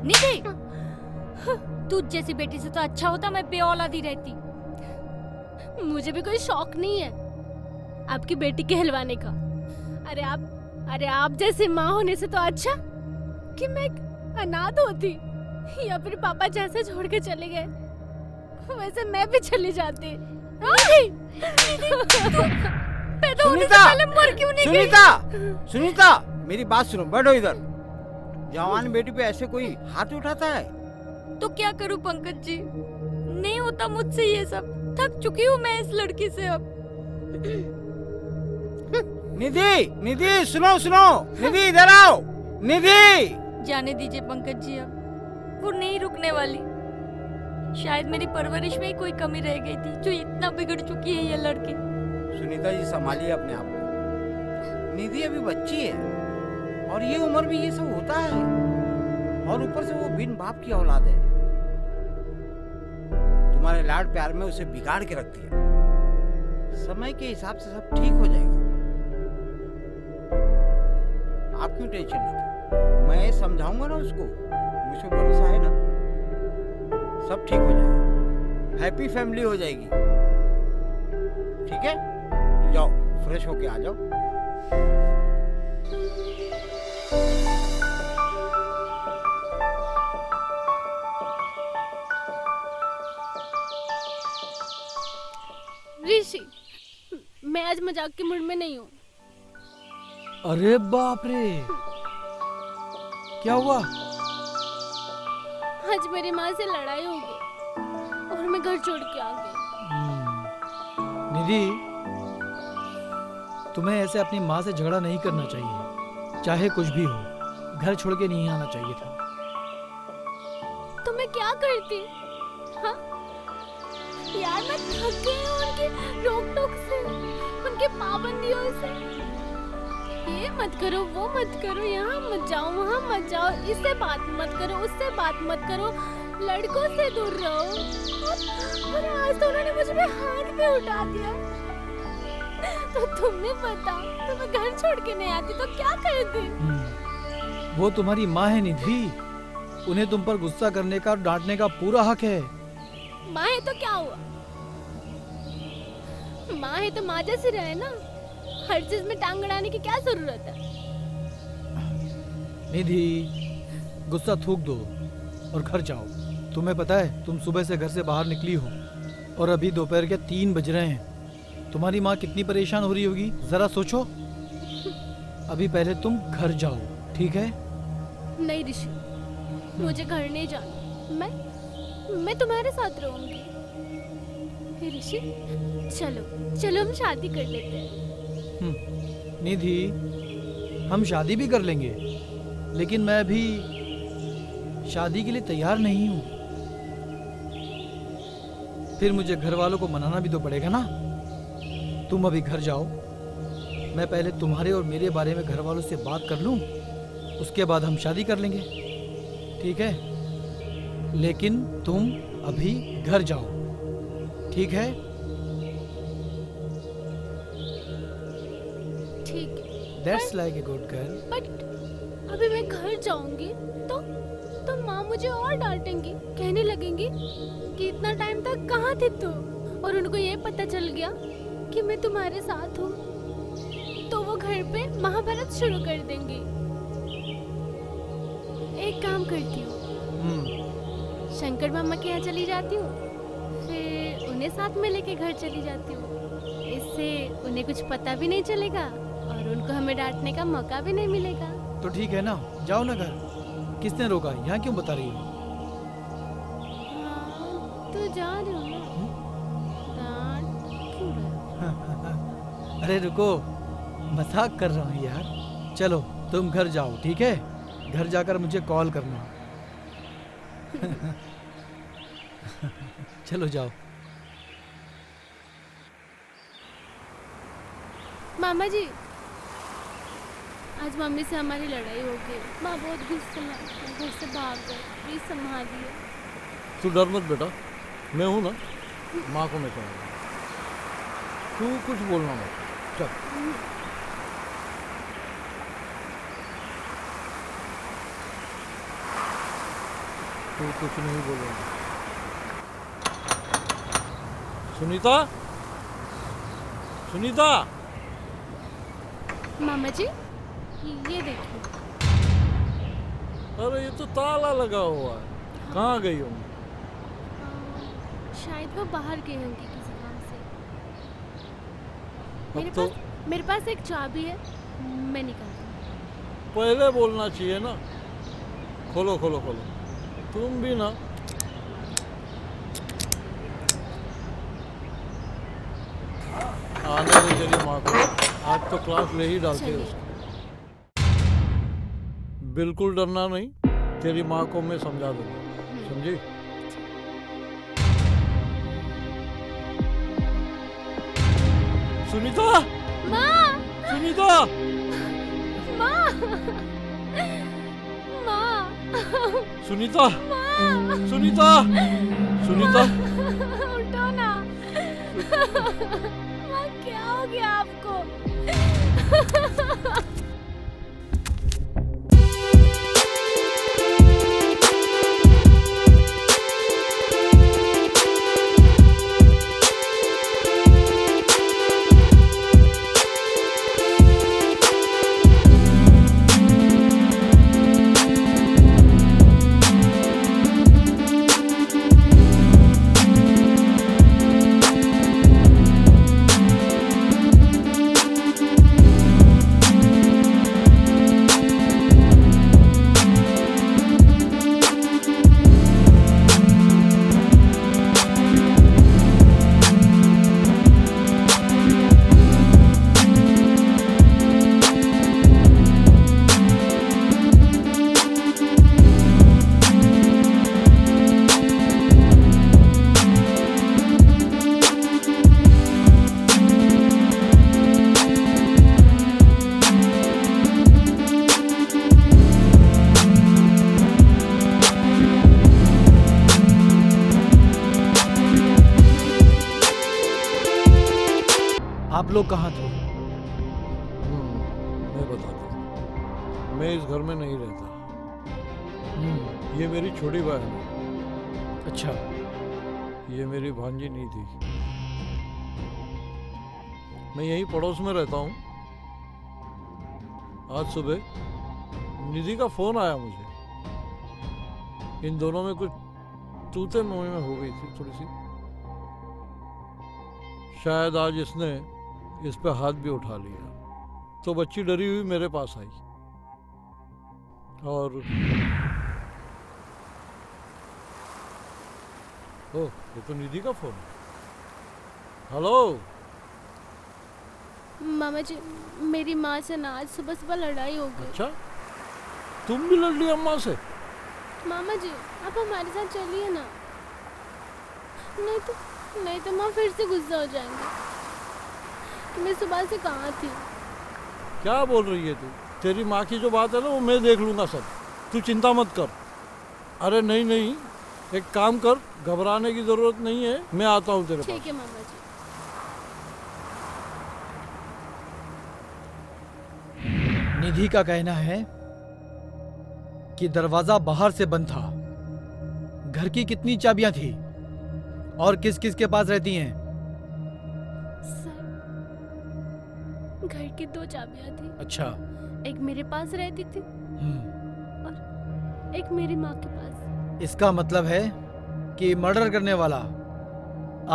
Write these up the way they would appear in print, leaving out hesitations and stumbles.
निधि, तू जैसी बेटी से तो अच्छा होता मैं बेऔलादी रहती। मुझे भी कोई शौक नहीं है आपकी बेटी कहलवाने का। अरे आप जैसे माँ होने से तो अच्छा कि मैं एक अनाथ होती, या फिर पापा जैसे छोड़ के चले गए वैसे मैं भी चली जाती। पैदा होने से पहले मर क्यों नहीं गई? सुनीता, मेरी बात सुनो, बैठो इधर। जवान बेटी पे ऐसे कोई हाथ उठाता है? तो क्या करूं पंकज जी, नहीं होता मुझसे ये सब। थक चुकी हूँ मैं इस लड़की से अब। निधि सुनो, निधि इधर आओ। निधि, जाने दीजिए पंकज जी, अब वो नहीं रुकने वाली। शायद मेरी परवरिश में ही कोई कमी रह गई थी जो इतना बिगड़ चुकी है ये लड़की। सुनीता जी संभालिए अपने आप को। निधि अभी बच्ची है और ये उम्र में ये सब होता है, और ऊपर से वो बिन बाप की औलाद है। तुम्हारे लाड प्यार में उसे बिगाड़ के रख दिया। समय के हिसाब से सब ठीक हो जाएगा, आप क्यों टेंशन लेते? मैं समझाऊंगा ना उसको, मुझ पे भरोसा है ना, सब ठीक हो जाएगा, हैप्पी फैमिली हो जाएगी। ठीक है, जाओ फ्रेश होके आ जाओ। ऋषि, मैं आज मजाक के मूड में नहीं हूँ। अरे बाप रे, क्या हुआ? आज मेरी माँ से लड़ाई हो गई और मैं घर छोड़ के आ गई। निधि, तुम्हें ऐसे अपनी माँ से झगड़ा नहीं करना चाहिए, चाहे कुछ भी हो। घर छोड़ के नहीं आना चाहिए था। तो मैं क्या करती? हाँ यार, मैं थक गई हूँ उनकी रोक टोक से, उनकी पाबंदियों से। ये मत करो, वो मत करो, यहाँ मत जाओ, वहाँ मत जाओ, इससे बात मत करो, उससे बात मत करो, लड़कों से दूर रहो। और आज तो उन्होंने मुझ पे हाथ भी उठा दिया। तो तुम्हें बताओ, तो मैं घर छोड़ के नहीं आती तो क्या करती? वो तुम्हारी माँ है निधि, उन्हें तुम पर गुस्सा करने का और डांटने का पूरा हक है। माँ है तो क्या हुआ? माँ है तो माँ जैसी रहे ना, हर चीज में टांग अड़ाने की क्या जरूरत है? निधि, गुस्सा थूक दो और घर जाओ। तुम्हें पता है, तुम सुबह से घर से बाहर निकली हो और अभी दोपहर के 3 बज रहे हैं। तुम्हारी माँ कितनी परेशान हो रही होगी, जरा सोचो। अभी पहले तुम घर जाओ, ठीक है? नहीं ऋषि, मुझे घर नहीं जाना। मैं तुम्हारे साथ रहूंगी। हे ऋषि, चलो हम शादी कर लेते हैं। निधि, हम शादी भी कर लेंगे, लेकिन मैं अभी शादी के लिए तैयार नहीं हूँ। फिर मुझे घर वालों को मनाना भी तो पड़ेगा ना। तुम अभी घर जाओ, मैं पहले तुम्हारे और मेरे बारे में घर वालों से बात कर लूँ, उसके बाद हम शादी कर लेंगे, ठीक है? लेकिन तुम अभी घर जाओ, ठीक है? ठीक है। That's like a good girl. But अभी मैं घर जाऊंगी तो माँ मुझे और डांटेंगी, कहने लगेंगी कि इतना टाइम तक कहाँ थे तू, और उनको ये पता चल गया कि मैं तुम्हारे साथ हूँ तो वो घर पे महाभारत शुरू कर देंगे। एक काम करती हूँ, शंकर मामा के यहाँ चली जाती हूँ, फिर उन्हें साथ में लेके घर चली जाती हूँ। इससे उन्हें कुछ पता भी नहीं चलेगा और उनको हमें डांटने का मौका भी नहीं मिलेगा। तो ठीक है ना, जाओ ना घर। किसने रोका? यहाँ क्यों बता रही हो? हाँ, तो जा रही हूँ ना, डांट क्यों रहे हो? अरे रुको, मजाक कर रहा हूँ यार। चलो तुम घर जाओ, ठीक है? घर जाकर मुझे कॉल करना। चलो जाओ। मामा जी, आज मम्मी से हमारी लड़ाई हो गई। माँ बहुत गुस्से में घर से भाग गए, प्लीज संभालिए। तू डर मत बेटा, मैं हूं ना, माँ को मैं कहूँगा। तू कुछ बोलना मत, चल। तू कुछ नहीं बोलेगा। सुनीता, सुनीता, मामा जी ये देखिए। अरे ये तो ताला लगा हुआ है, कहाँ गई होंगी? शायद वो बाहर गए होंगे किसी काम से। अब मेरे पास एक चाबी है, मैं निकालती हूँ। पहले बोलना चाहिए ना। खोलो खोलो खोलो, तुम भी ना। आने दे तेरी माँ को, आज तो क्लास ले ही डालते हो। बिल्कुल डरना नहीं, तेरी माँ को मैं समझा दूंगा, समझी? सुनीता, माँ, सुनीता, माँ, माँ, सुनीता, सुनीता, सुनीता, उठो ना। माँ क्या हो गया आपको? आप लोग कहाँ थे? मैं बताता हूँ। मैं इस घर में नहीं रहता। ये मेरी छोटी बहन है। अच्छा, ये मेरी भांजी नहीं थी। मैं यहीं पड़ोस में रहता हूँ। आज सुबह निधि का फोन आया मुझे। इन दोनों में कुछ तूते मुँह में हो गई थी थोड़ी सी। शायद आज इसने इस पे हाथ भी उठा लिया, तो बच्ची डरी हुई मेरे पास आई और ओह, ये तो निधि का फोन है। हेलो मामा जी, मेरी माँ से ना आज सुबह सुबह लड़ाई हो गई। अच्छा, तुम भी लड़ ली अम्मा से? मामा जी, आप हमारे साथ चलिए ना, नहीं तो माँ फिर से गुस्सा हो जाएंगे कि मैं सुबह से कहाँ थी। क्या बोल रही है तू? तेरी माँ की जो बात है ना, वो मैं देख लूंगा सब, तू चिंता मत कर। अरे नहीं नहीं, एक काम कर, घबराने की जरूरत नहीं है, मैं आता हूँ तेरे पास। ठीक है मामा जी। निधि का कहना है कि दरवाजा बाहर से बंद था। घर की कितनी चाबियां थी और किस किस के पास रहती हैं? सर, घर की 2 चाबियां थी। अच्छा। एक मेरे पास रहती थी और एक मेरी माँ के पास। इसका मतलब है कि मर्डर करने वाला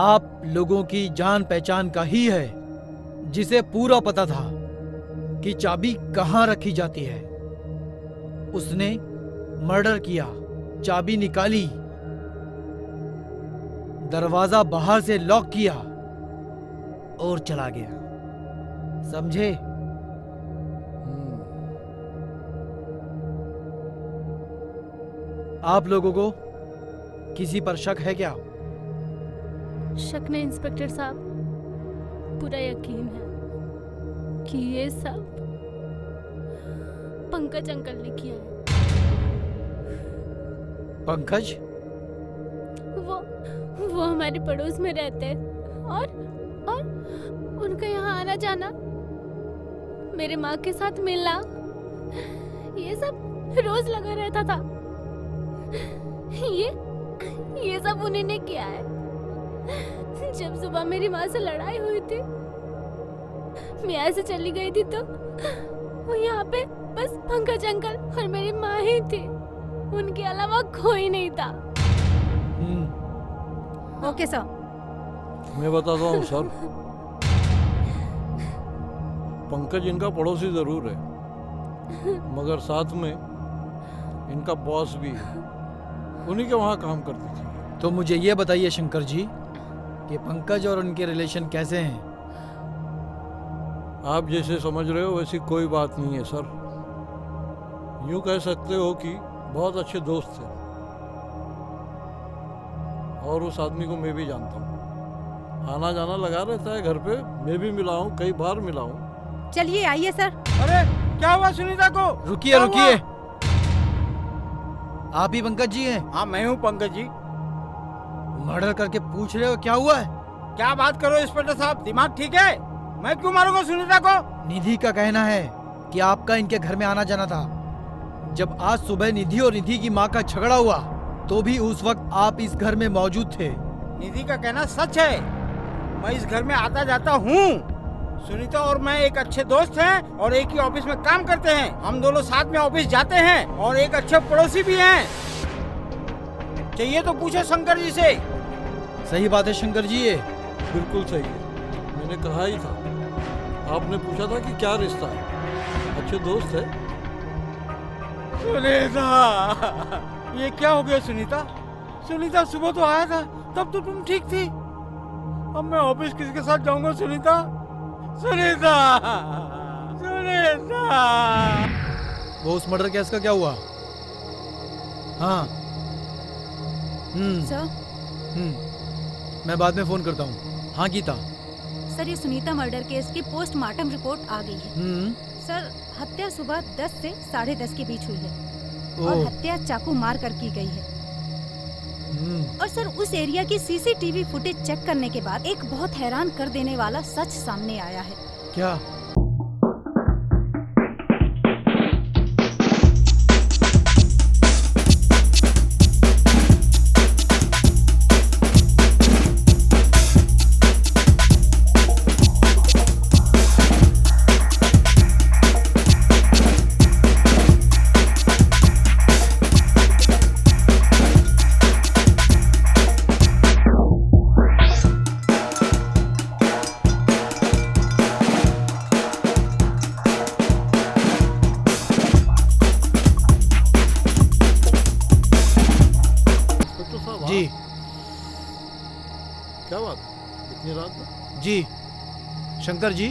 आप लोगों की जान पहचान का ही है, जिसे पूरा पता था कि चाबी कहाँ रखी जाती है। उसने मर्डर किया, चाबी निकाली, दरवाजा बाहर से लॉक किया और चला गया। समझे? आप लोगों को किसी पर शक है क्या? शक नहीं इंस्पेक्टर साहब, पूरा यकीन है कि ये सब पंकज अंकल ने किया है। पंकज? वो हमारे पड़ोस में रहते हैं और उनका यहाँ आना जाना, मेरे माँ के साथ मिलना, ये सब रोज लगा रहता था। ये सब उन्हीं ने किया है। जब सुबह मेरी माँ से लड़ाई हुई थी, मैं ऐसे चली गई थी तो वो यहाँ पे बस पंकज अंकल और मेरी माँ ही थी, उनके अलावा कोई नहीं था। Okay sir. मैं बताता हूँ सर, पंकज इनका पड़ोसी जरूर है, मगर साथ में इनका बॉस भी है, उन्हीं के वहाँ काम करती थी। तो मुझे ये बताइए शंकर जी कि पंकज और उनके रिलेशन कैसे हैं? आप जैसे समझ रहे हो वैसी कोई बात नहीं है सर। यूं कह सकते हो कि बहुत अच्छे दोस्त थे, और उस आदमी को मैं भी जानता हूँ। आना जाना लगा रहता है घर पे, मैं भी मिला हूँ, कई बार मिला हूँ। चलिए आइए सर। अरे क्या हुआ सुनीता को? रुकिए क्या रुकिए, हुआ? आप ही पंकज जी हैं? हाँ मैं हूँ पंकज जी। मर्डर करके पूछ रहे हो क्या हुआ है? क्या बात करो इंस्पेक्टर साहब, दिमाग ठीक है? मैं क्यों मारूंगा सुनीता को? निधि का कहना है कि आपका इनके घर में आना जाना था। जब आज सुबह निधि और निधि की माँ का झगड़ा हुआ तो भी उस वक्त आप इस घर में मौजूद थे। निधि का कहना सच है, मैं इस घर में आता जाता हूँ। सुनीता और मैं एक अच्छे दोस्त हैं और एक ही ऑफिस में काम करते हैं। हम दोनों साथ में ऑफिस जाते हैं और एक अच्छे पड़ोसी भी हैं। चाहिए तो पूछो शंकर जी से। सही बात है शंकर जी, ये बिल्कुल सही है, मैंने कहा ही था। आपने पूछा था कि क्या रिश्ता है, अच्छे दोस्त है। सुनीता, ये क्या हो गया सुनीता? सुनीता सुबह तो आया था, तब तो तुम ठीक थी। अब मैं ऑफिस किसके साथ जाऊंगा सुनीता? सुनीता, सुनीता। वो उस मर्डर केस का क्या हुआ? हाँ सर मैं बाद में फोन करता हूँ। हाँ गीता। सर, ये सुनीता मर्डर केस की पोस्टमार्टम रिपोर्ट आ गई है। सर, हत्या सुबह 10 से 10:30 के बीच हुई है और हत्या चाकू मार कर की गई है। और सर, उस एरिया की सीसीटीवी फुटेज चेक करने के बाद एक बहुत हैरान कर देने वाला सच सामने आया है। क्या? जी क्या बात इतनी रात में? जी शंकर जी,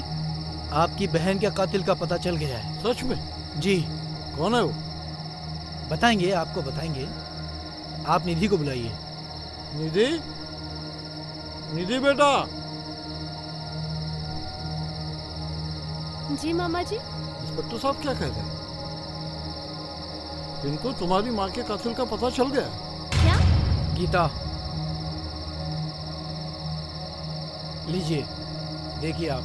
आपकी बहन के कातिल का पता चल गया है। सच में? जी कौन है वो? बताएंगे, आपको बताएंगे। आप निधि को बुलाइए। निधि, निधि बेटा। जी मामा जी। इंस्पेक्टर साहब क्या कह रहे हैं? इनको तुम्हारी माँ के कातिल का पता चल गया? क्या? गीता, लीजिए, देखिए आप।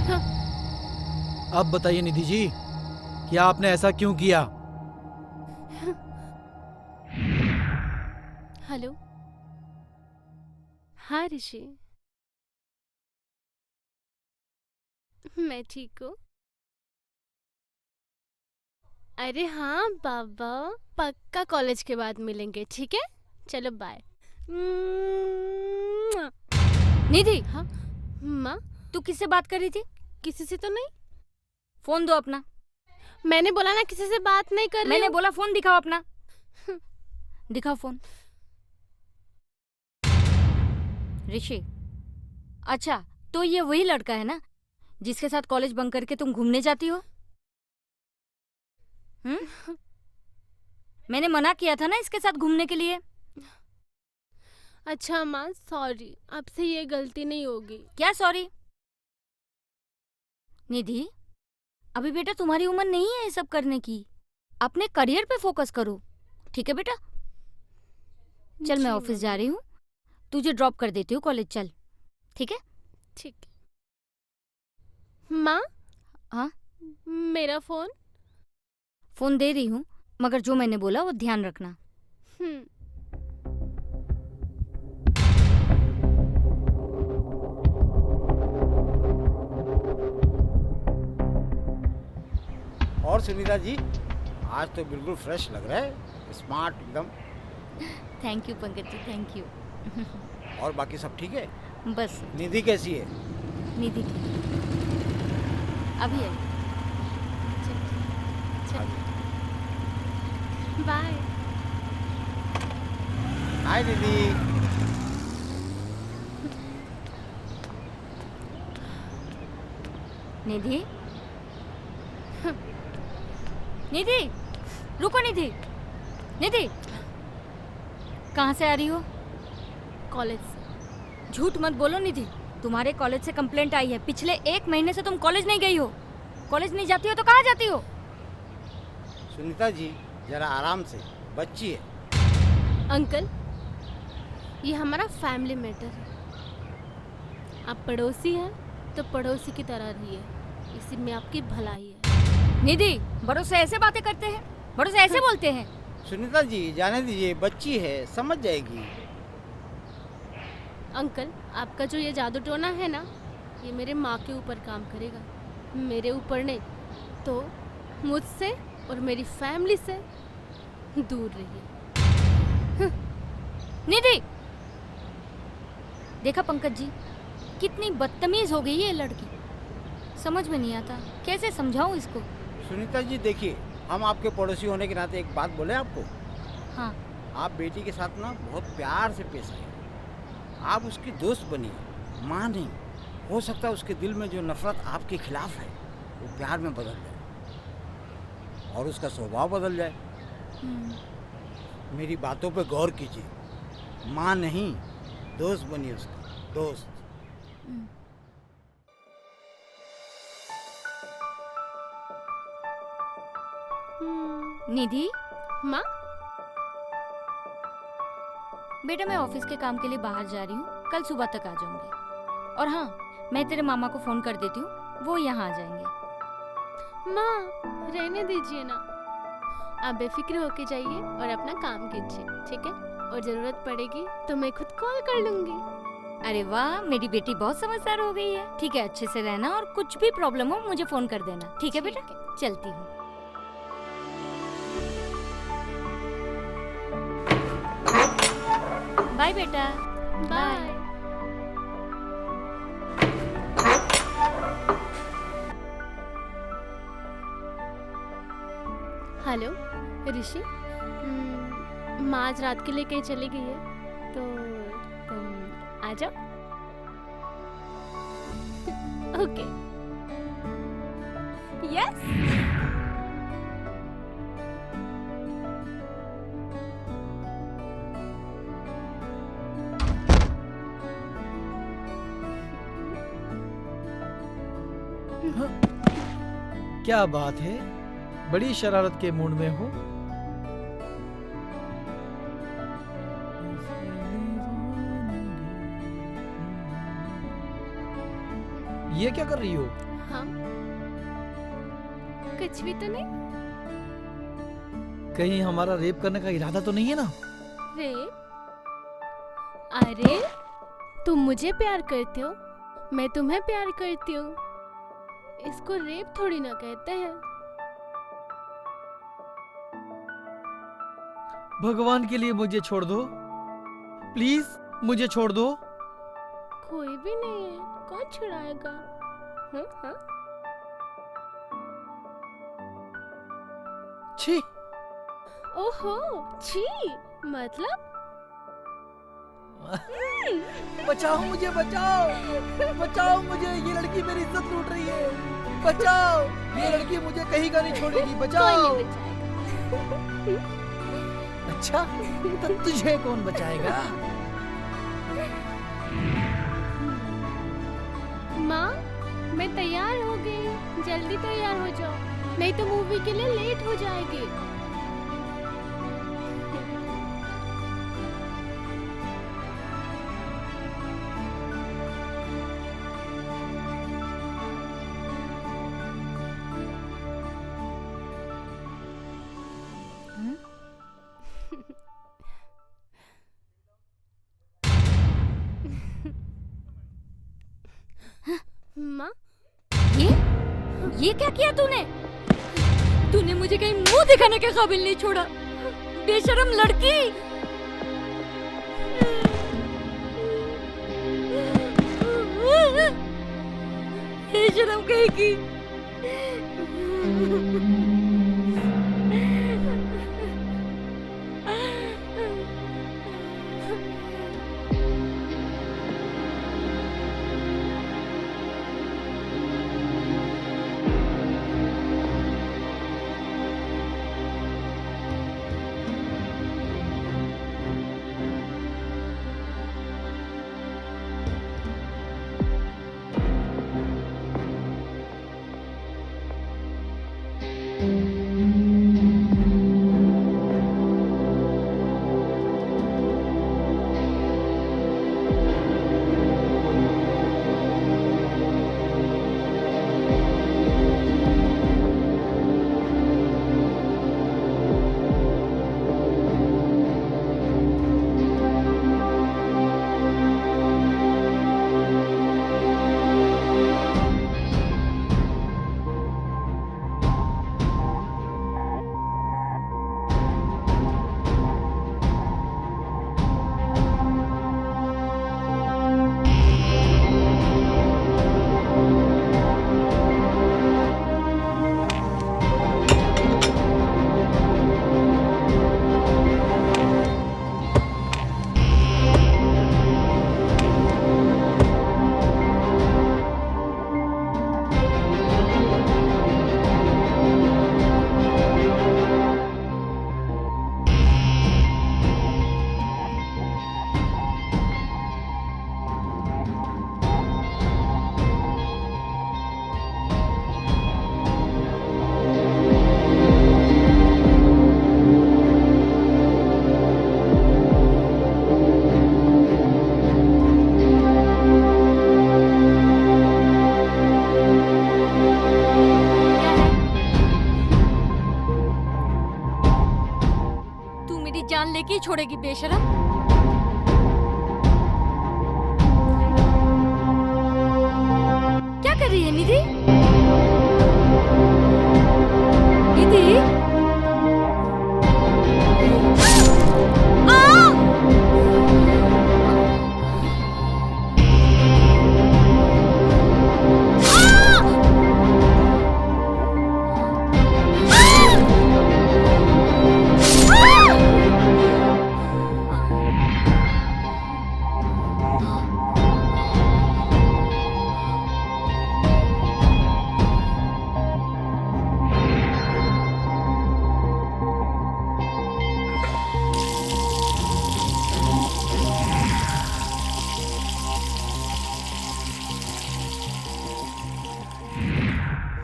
हाँ। अब बताइए निधि जी, कि आपने ऐसा क्यों किया? हेलो। हाँ ऋषि, मैं ठीक हूँ। अरे हाँ बाबा, पक्का कॉलेज के बाद मिलेंगे, ठीक है? चलो बाय। निधि, हाँ माँ, तू किससे बात कर रही थी? किसी से तो नहीं। फोन दो अपना। मैंने बोला ना किसी से बात नहीं कर रही मैंने हूँ। बोला फोन दिखाओ अपना। दिखाओ फोन। ऋषि, अच्छा तो ये वही लड़का है ना जिसके साथ कॉलेज बंक करके तुम घूमने जाती हो? मैंने मना किया था ना इसके साथ घूमने के लिए। अच्छा माँ, सॉरी, अब से ये गलती नहीं होगी। क्या सॉरी? निधि, अभी बेटा तुम्हारी उम्र नहीं है ये सब करने की। अपने करियर पे फोकस करो, ठीक है बेटा? चल मैं जी, ऑफिस जा मम्मी। रही हूँ, तुझे ड्रॉप कर देती हूँ कॉलेज। चल, ठीक है? ठीक है। माँ, हाँ? मेरा फोन। फोन दे रही हूँ, मगर जो मैंने बोला वो ध्यान रखना। हम्म। और सुनीता जी, आज तो बिल्कुल फ्रेश लग रहा है, स्मार्ट एकदम। Thank you Pankaj ji, thank you. और बाकी सब ठीक है? बस निधि कैसी है? निधि ठीक। अभी आई। बाय। हाय निधि। निधि, निधि, रुको निधि। निधि, कहाँ से आ रही हो? कॉलेज से। झूठ मत बोलो निधि, तुम्हारे कॉलेज से कंप्लेंट आई है। पिछले 1 महीने से तुम कॉलेज नहीं गई हो। कॉलेज नहीं जाती हो तो कहाँ जाती हो? सुनीता जी, जरा आराम से, बच्ची है। अंकल, ये हमारा फैमिली मैटर है। आप पड़ोसी हैं तो पड़ोसी की तरह रहिए, इसी में आपकी भलाई है। निधि, बड़ों से ऐसे बातें करते हैं? बड़ों से ऐसे बोलते हैं? सुनीता जी, जाने दीजिए, बच्ची है, समझ जाएगी। अंकल, आपका जो ये जादू टोना है ना, ये मेरे माँ के ऊपर काम करेगा, मेरे ऊपर नहीं। तो मुझसे और मेरी फैमिली से दूर रहिए। निधि, देखा पंकज जी, कितनी बदतमीज हो गई है ये लड़की। समझ में नहीं आता कैसे समझाऊं इसको। सुनीता जी देखिए, हम आपके पड़ोसी होने के नाते एक बात बोले आपको। हाँ, आप बेटी के साथ ना बहुत प्यार से पेश आए, आप उसकी दोस्त बनिए, माँ नहीं। हो सकता है उसके दिल में जो नफरत आपके खिलाफ है वो प्यार में बदल जाए और उसका स्वभाव बदल जाए। मेरी बातों पे गौर कीजिए, माँ नहीं, दोस्त बनिए उसका, दोस्त। निधि, माँ, बेटा मैं ऑफिस के काम के लिए बाहर जा रही हूँ, कल सुबह तक आ जाऊंगी। और हाँ, मैं तेरे मामा को फोन कर देती हूँ, वो यहाँ आ जाएंगे। माँ रहने दीजिए ना, आप बेफिक्र होके जाइए और अपना काम कीजिए, ठीक है? और जरूरत पड़ेगी तो मैं खुद कॉल कर लूंगी। अरे वाह, मेरी बेटी बहुत समझदार हो गई है। ठीक है, अच्छे से रहना और कुछ भी प्रॉब्लम हो मुझे फोन कर देना, ठीक है बेटा? चलती हूँ। बाय बेटा। बाय। हेलो ऋषि, माँ आज रात के लिए कहीं चली गई है, तो तुम आ जाओ। ओके। यस। क्या बात है, बड़ी शरारत के मूड में हो। ये क्या कर रही हो? हाँ, कुछ भी तो नहीं। कहीं हमारा रेप करने का इरादा तो नहीं है ना? रेप? अरे, तुम मुझे प्यार करते हो, मैं तुम्हें प्यार करती हूँ, इसको रेप थोड़ी ना कहते हैं। भगवान के लिए मुझे छोड़ दो, प्लीज मुझे छोड़ दो। कोई भी नहीं है, कौन छुड़ाएगा? हाँ हाँ। छी, ओहो, छी मतलब? बचाओ मुझे, बचाओ, बचाओ मुझे, ये लड़की मेरी इज्जत लूट रही है। बचाओ, ये लड़की मुझे कहीं का नहीं छोड़ेगी, बचाओ। कोई नहीं बचाएगा। अच्छा, तो तुझे कौन बचाएगा? माँ, मैं तैयार हो गई, जल्दी तैयार हो जाओ, नहीं तो मूवी के लिए लेट हो जाएगी। माँ ये क्या किया तूने? तूने मुझे कहीं मुंह दिखाने के काबिल नहीं छोड़ा, बेशरम लड़की। बेशरम कहेगी। जान लेके ही छोड़ेगी बेशरम। क्या कर रही है निधि? निधि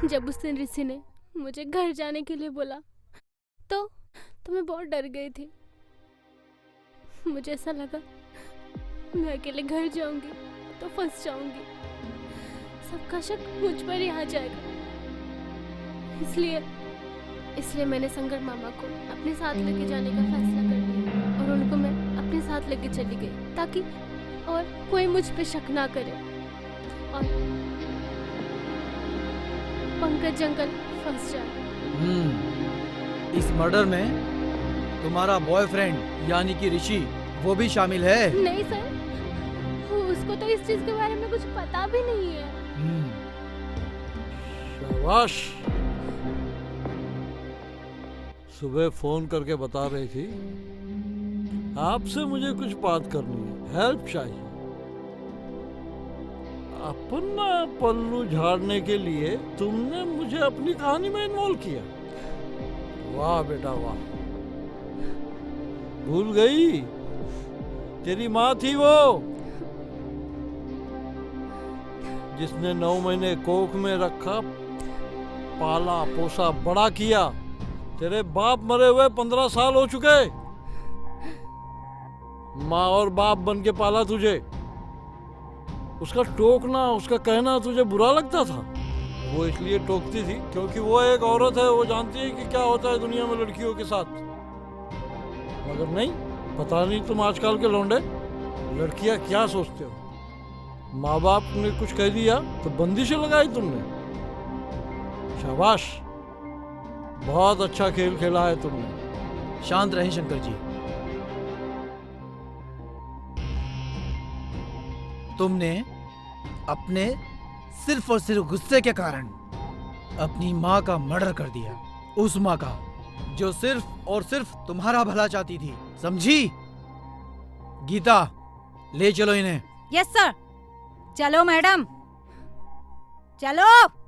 जब उस दिन ऋषि ने मुझे घर जाने के लिए बोला तो मैं बहुत डर गई थी। मुझे ऐसा लगा मैं अकेले घर जाऊंगी तो फंस जाऊंगी, सबका शक मुझ पर ही आ जाएगा। इसलिए मैंने शंकर मामा को अपने साथ लेके जाने का फैसला कर लिया और उनको मैं अपने साथ लेके चली गई ताकि और कोई मुझ पे शक ना करे और पंकज अंकल फंस जाए। इस मर्डर में तुम्हारा बॉयफ्रेंड यानी कि ऋषि वो भी शामिल है? नहीं सर, उसको तो इस चीज के बारे में कुछ पता भी नहीं है। शाबाश, सुबह फोन करके बता रही थी आपसे मुझे कुछ बात करनी है, हेल्प चाहिए। अपना पल्लू झाड़ने के लिए तुमने मुझे अपनी कहानी में इन्वॉल्व किया। वाह बेटा वाह, भूल गई तेरी माँ थी वो जिसने 9 महीने कोख में रखा, पाला पोसा बड़ा किया। तेरे बाप मरे हुए 15 साल हो चुके, माँ और बाप बन के पाला तुझे। उसका टोकना, उसका कहना तुझे बुरा लगता था। वो इसलिए टोकती थी क्योंकि वो एक औरत है, वो जानती है कि क्या होता है दुनिया में लड़कियों के साथ। मगर नहीं, पता नहीं तुम आजकल के लौंडे लड़कियां क्या सोचते हो। माँ बाप ने कुछ कह दिया तो बंदिशें लगाई तुमने। शाबाश, बहुत अच्छा खेल खेला है तुमने। शांत रहें शंकर जी। तुमने अपने सिर्फ और सिर्फ गुस्से के कारण अपनी माँ का मर्डर कर दिया। उस माँ का जो सिर्फ और सिर्फ तुम्हारा भला चाहती थी, समझी? गीता, ले चलो इन्हें। Yes sir. चलो मैडम, चलो।